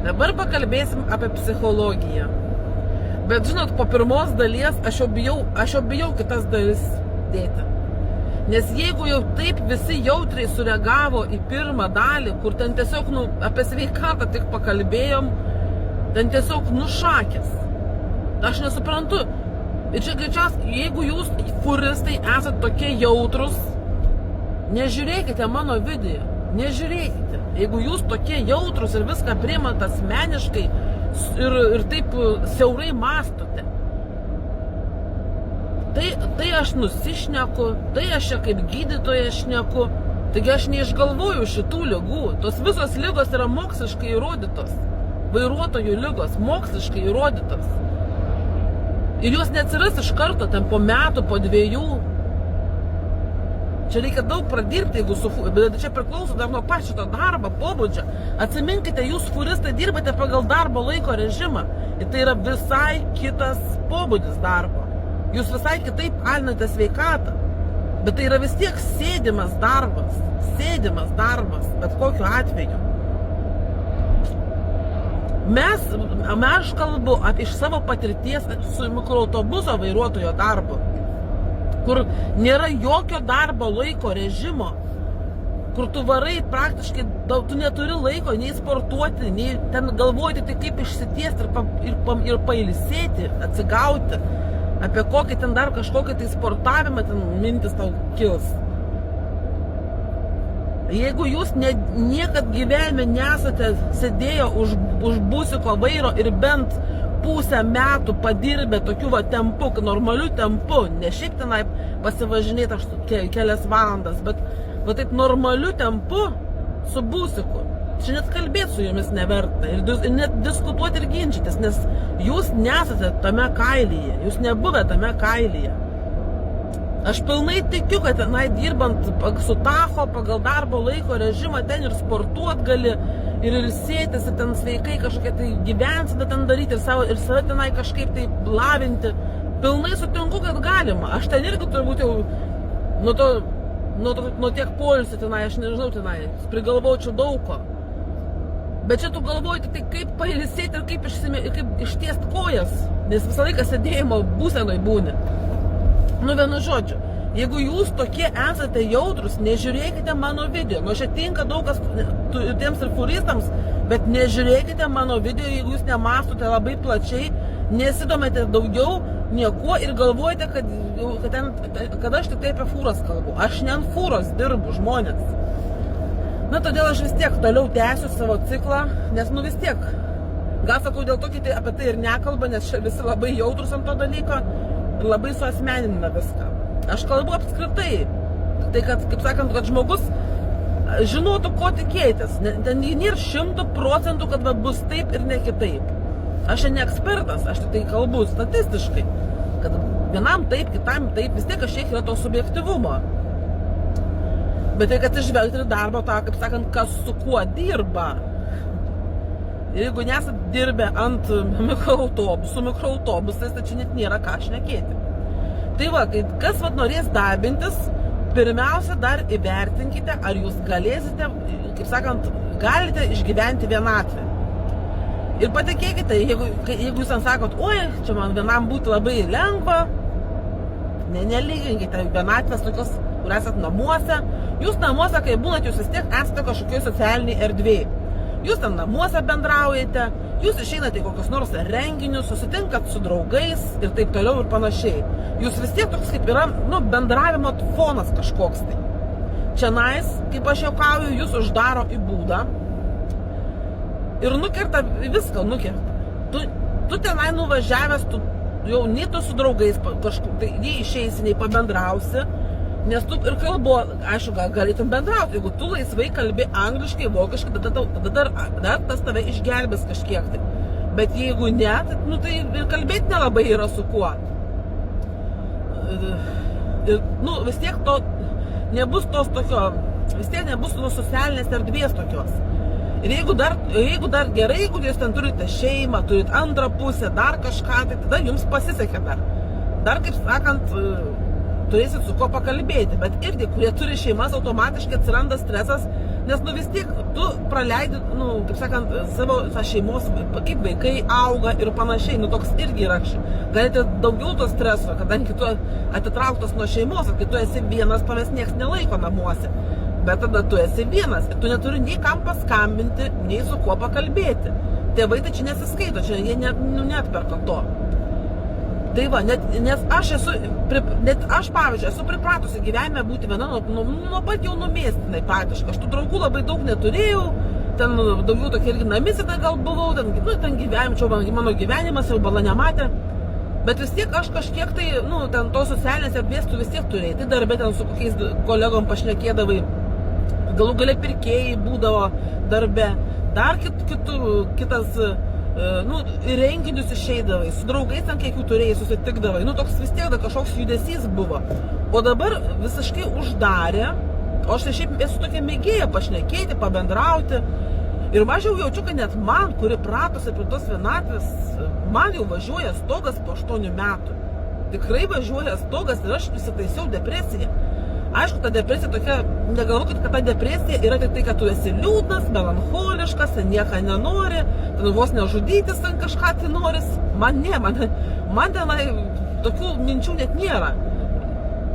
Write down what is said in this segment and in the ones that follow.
Dabar pakalbėsim apie psichologiją. Bet žinot, po pirmos dalies aš jau bijau kitas dalis dėti. Nes jeigu jau taip visi jautriai sureagavo į pirmą dalį, kur ten tiesiog apie sveikatą tik pakalbėjom, ten tiesiog nušakės. Aš nesuprantu. Ir čia greičiausiai, jeigu jūs furistai esate tokie jautrus, nežiūrėkite mano video. Nežiūrėkite. Jeigu jūs tokie jautrus ir viską priimate asmeniškai ir taip siaurai mąstote, tai aš nusišneku, tai aš čia kaip gydytoja šneku, taigi aš neišgalvoju šitų ligų. Tos visos ligos yra moksliškai įrodytos. Vairuotojų ligos moksliškai įrodytos. Ir jos neatsiras iš karto, ten po metų, po 2. Čia reikia daug pradirbti, bet čia priklauso dar nuo šito darbo pobūdžio. Atsiminkite, jūs furistai dirbate pagal darbo laiko režimą. Ir tai yra visai kitas pobūdis darbo. Jūs visai kitaip alinate sveikatą. Bet tai yra vis tiek sėdimas darbas. Sėdimas darbas, bet kokiu atveju. Aš kalbu iš savo patirties su mikroautobuso vairuotojo darbu, kur nėra jokio darbo laiko režimo, kur tu varai praktiškai, tu neturi laiko nei sportuoti, nei ten galvoti, tai kaip išsitiesti ir pailsėti, atsigauti, apie kokį ten dar kažkokį tai sportavimą ten mintis tau kils. Jeigu jūs niekad gyvenime nesate sėdėję už busiko vairo ir bent pusę metų padirbę tokiu tempu, normaliu tempu, ne šiaip tenai pasivažinėti kelias valandas, bet taip normaliu tempu su busiku, čia net kalbėti su jumis neverta ir net diskutuoti ir ginčytis, nes jūs nesate tame kailyje, jūs nebuvę tame kailyje. Aš pilnai tikiu, kad tenai dirbant su tacho pagal darbo laiko režimą ten ir sportuot gali, ir ilsėtis, ir ten sveikai kažkokia tai gyvenseną ten daryti, ir save tenai kažkaip tai lavinti. Pilnai sutinku, kad galima. Aš ten irgi turbūt jau nuo tiek poilsio tenai, aš nežinau tenai, prigalvočiau daug ko. Bet čia tu galvoji tai kaip pailsėti ir kaip ištiest kojas, nes visą laiką sėdėjimo būsenoj būni. Vienu žodžiu, jeigu jūs tokie esate jautrus, nežiūrėkite mano video. Čia tinka daug kas tiems ir furistams, bet nežiūrėkite mano video, jeigu jūs nemąstote labai plačiai, nesidomėte daugiau niekuo ir galvojate, kad aš tik tai apie fūras kalbu. Aš ne ant fūros dirbu, žmonės. Todėl aš vis tiek toliau tęsiu savo ciklą, nes vis tiek, gal sakau, dėl to kiti apie tai ir nekalba, nes visi labai jautrus ant to dalyko. Labai suasmeninina viską. Aš kalbu apskritai. Tai, kaip sakant, kad žmogus žinotų, ko tikėtis. Ten nėra 100%, kad bus taip ir ne kitaip. Aš ne ekspertas, aš tai kalbu statistiškai. Kad vienam taip, kitam taip, vis tiek kažkiek yra to subjektyvumo. Bet tai, kad išvelgti ir darbo tą, kaip sakant, kas su kuo dirba. Jeigu nesat dirbę ant mikroautobusais, tai čia net nėra ką šnekėti. Tai kas norės darbintis, pirmiausia dar įvertinkite, ar jūs galėsite, kaip sakant, galite išgyventi vienatvę. Ir patikėkite, jeigu jūs ten sakot, oi, čia man vienam būti labai lengva, nelyginkite vienatvės tokios, kur esat namuose. Jūs namuose, kai būnat, jūs vis tiek esate kažkokioj socialiniai erdvėj. Jūs ten namuose bendraujate, jūs išeinate į kokius nors renginius, susitinkat su draugais ir taip toliau ir panašiai. Jūs vis tiek toks kaip yra, bendravimo fonas kažkoks tai. Čianais, kaip aš juokauju, jūs uždaro į būdą ir nukerta, viską nukerta. Tu tenai nuvažiavęs, jau nei tu su draugais kažkur, tai nei išeisi, nei pabendrausi. Nes tu ir kalbu, aišku, gal galėtum bendrauti, jeigu tu laisvai kalbi angliškai, vokiškai, tada dar tas tave išgelbės kažkiek tai. Bet jeigu ne, tai ir kalbėti nelabai yra su kuo. Vis tiek to nebus tos tokio, vis tiek nebus tos socialinės erdvės tokios. Ir jeigu dar gerai, jeigu jūs ten turite šeimą, turite antrą pusę, dar kažką, tai tada jums pasisekė dar. Dar, kaip sakant, turėsit su ko pakalbėti, bet irgi, kurie turi šeimas, automatiškai atsiranda stresas, Nes, vis tiek, tu praleidi, taip sakant, savo šeimos, kaip vaikai auga ir panašiai, toks irgi yra, galite daugiau to streso, kadangi tu atitrauktas nuo šeimos, kai tu esi vienas, tavęs nieks nelaiko namuose, bet tada tu esi vienas ir tu neturi nei kam paskambinti, nei su kuo pakalbėti. Tėvai tai čia nesiskaito, čia jie neatperka to. Tai va, nes aš, pavyzdžiui, esu pripratusi gyvenime būti viena nuo pat jau numėstinai praktiškai. Aš tų draugų labai daug neturėjau, ten daugiau tokia irgi namisita gal buvau, ten gyvenčiau, mano gyvenimas jau bala nematė. Bet vis tiek aš kažkiek tai, ten tos socialinės erdvės tu vis tiek turėjai. Tai darbė ten su kokiais kolegom pašnekėdavai, galų gale pirkėjai būdavo darbe, dar kitas... renginius išeidavai, su draugais ten kiek jų turėjai, susitikdavai, toks vis tiek kažkoks judesys buvo. O dabar visiškai uždarė, o aš tai šiaip esu tokia mėgėja pašnekėti, pabendrauti. Ir aš jau jaučiu, kad net man, kuri pratusi prie tos vienatvės, man jau važiuoja stogas po 8 metų. Tikrai važiuoja stogas ir aš prisitaisiau depresiją. Aišku, ta depresija tokia, negalvokit, kad ta depresija yra tik tai, kad tu esi liūdnas, melancholiškas, nieko nenori, ten vos nežudytis, ten kažką tai noris. Man tenai tokių minčių net nėra.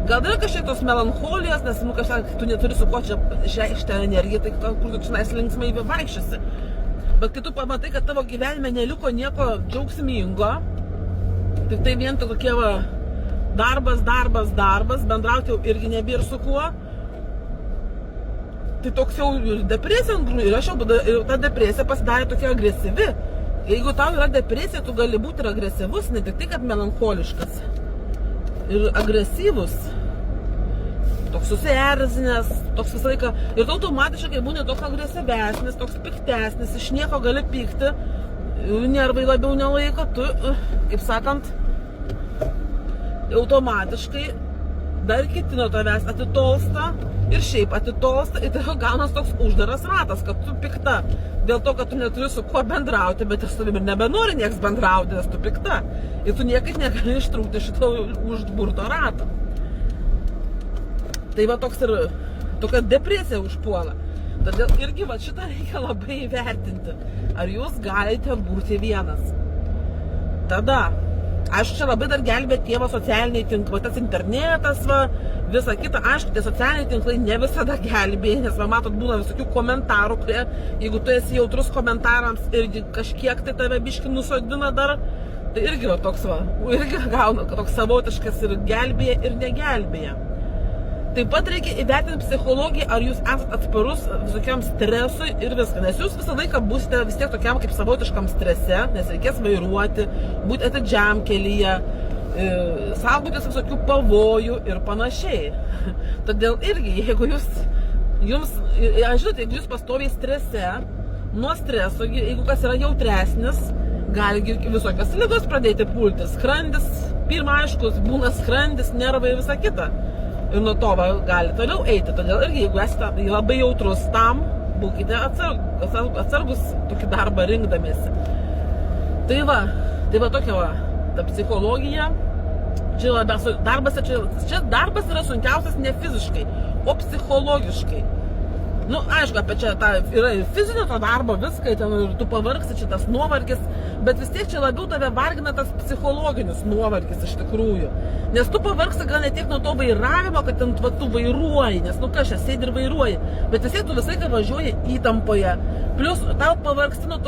Gal yra kažkiek tos melancholijos, nes kažką tu neturi su ko čia išreikšti energiją, tai kur tu čia linksmai vaikščiasi. Bet kai tu pamatai, kad tavo gyvenime neliko nieko džiaugsmingo, tik tai vien tokie va, darbas, bendrauti jau irgi nebėr su kuo. Tai toks jau depresija, ir aš jau ta depresija pasidarė tokia agresyvi. Jeigu tau yra depresija, tu gali būti ir agresyvus, ne tik tai, kad melancholiškas. Ir agresyvus. Toks susierzinęs, toks visą laiką. Ir tu automatiškai būni toks agresyvesnis, toks piktesnis, iš nieko gali pykti. Nervai labiau nelaiko, tu, kaip sakant, automatiškai dar kiti nuo tavęs atitolsta ir šiaip atitolsta ir tai gaunas toks uždaras ratas, kad tu pikta dėl to, kad tu neturi su kuo bendrauti, bet ir su tavimi nebenori nieks bendrauti, nes tu pikta ir tu niekaip negali ištrūkti šito užburto rato. Tai va toks ir tokia depresija užpuola. Todėl irgi va šitą reikia labai įvertinti, ar jūs galite būti vienas. Tada aišku, čia labai dar gelbė tėvo socialiniai tinklai, tas internetas, visa kita. Aišku, tie socialiniai tinklai ne visada gelbė, nes matot, būna visokių komentarų, kurie, jeigu tu esi jautrus komentarams irgi kažkiek tai tave biškį nusodina dar, tai irgi toks irgi gauna, kad toks savotiškas ir gelbėja ir negelbėja. Taip pat reikia įvertinti psichologiją, ar jūs esate atsparus visokiam stresui ir viską, nes jūs visą laiką būsite vis tiek tokiam kaip savotiškam strese, nes reikės vairuoti, būti atidžiam kelyje, saugotis visokių pavojų ir panašiai. Todėl irgi, jeigu žinote, jeigu jūs pastoviai strese, nuo streso, jeigu kas yra jautresnis, gali visokios ligos pradėti pulti. Skrandis, pirma aišku, būna skrandis, nervai ir visa kita. Ir nuo to gali toliau eiti. Todėl irgi, jeigu esate labai jautrus tam, būkite atsargus tokį darbą rinkdamiesi. Tai va tokia ta psichologija. Čia darbas yra sunkiausias ne fiziškai, o psichologiškai. Aišku, apie čia yra ir fizinio to darbo, viską, ten ir tu pavargsi, čia tas nuovargis, bet vis tiek čia labiau tave vargina tas psichologinis nuovargis iš tikrųjų. Nes tu pavargsi gal ne tiek nuo to vairavimo, kad ten tu vairuoji, nes kas čia sėdi ir vairuoji, bet vis tiek tu visą laiką važiuoji įtampoje. Plus tau pavargsti nuo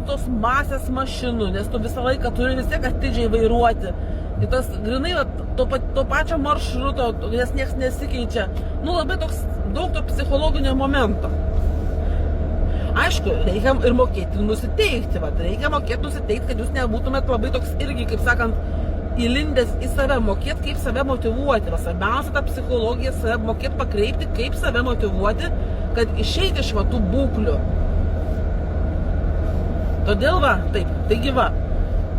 tos masės mašinų, nes tu visą laiką turi vis tiek atidžiai vairuoti. Ir tas grinai to pačio maršruto, nes nieks nesikeičia. Labai toks daug to psichologinio momento. Aišku, reikia ir mokėti nusiteikti. Reikia mokėti nusiteikti, kad jūs nebūtumėt labai toks irgi, kaip sakant, įlindęs į save, mokėti, kaip save motyvuoti. Svarbiausia ta psichologija, save mokėti pakreipti, kaip save motyvuoti, kad išeiti iš tų būklių. Todėl taigi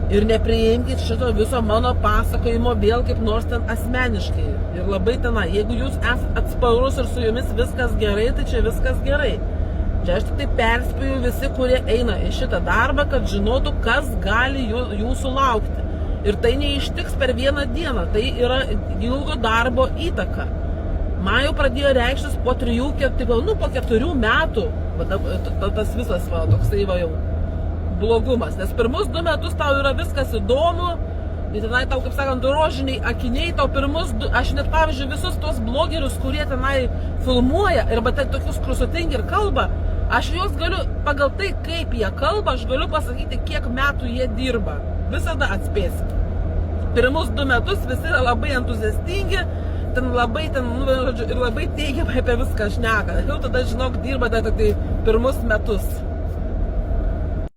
ir nepriimkit šito viso mano pasakojimo vėl kaip nors ten asmeniškai. Ir labai tenai, jeigu jūs esate atsparus ir su jumis viskas gerai, tai čia viskas gerai. Čia aš tik tai perspėju visi, kurie eina į šitą darbą, kad žinotų, kas gali jūsų laukti. Ir tai neištiks per vieną dieną, tai yra ilgo darbo įtaka. Man jau pradėjo reikštis po 4 metų, tas visas toksai jau blogumas. Nes pirmus 2 metus tau yra viskas įdomu, ir tenai tau, kaip sakant, rožiniai akiniai, tau pirmus, aš net pavyzdžiui visus tos blogerius, kurie tenai filmuoja, arba tai tokius krusotingi ir kalba, aš juos galiu, pagal tai, kaip jie kalba, aš galiu pasakyti, kiek metų jie dirba. Visada atspėsi. Pirmus 2 metus visi yra labai entuziastingi, ir labai teigiamai apie viską šneka. Jau tada, žinok, dirba tai pirmus metus.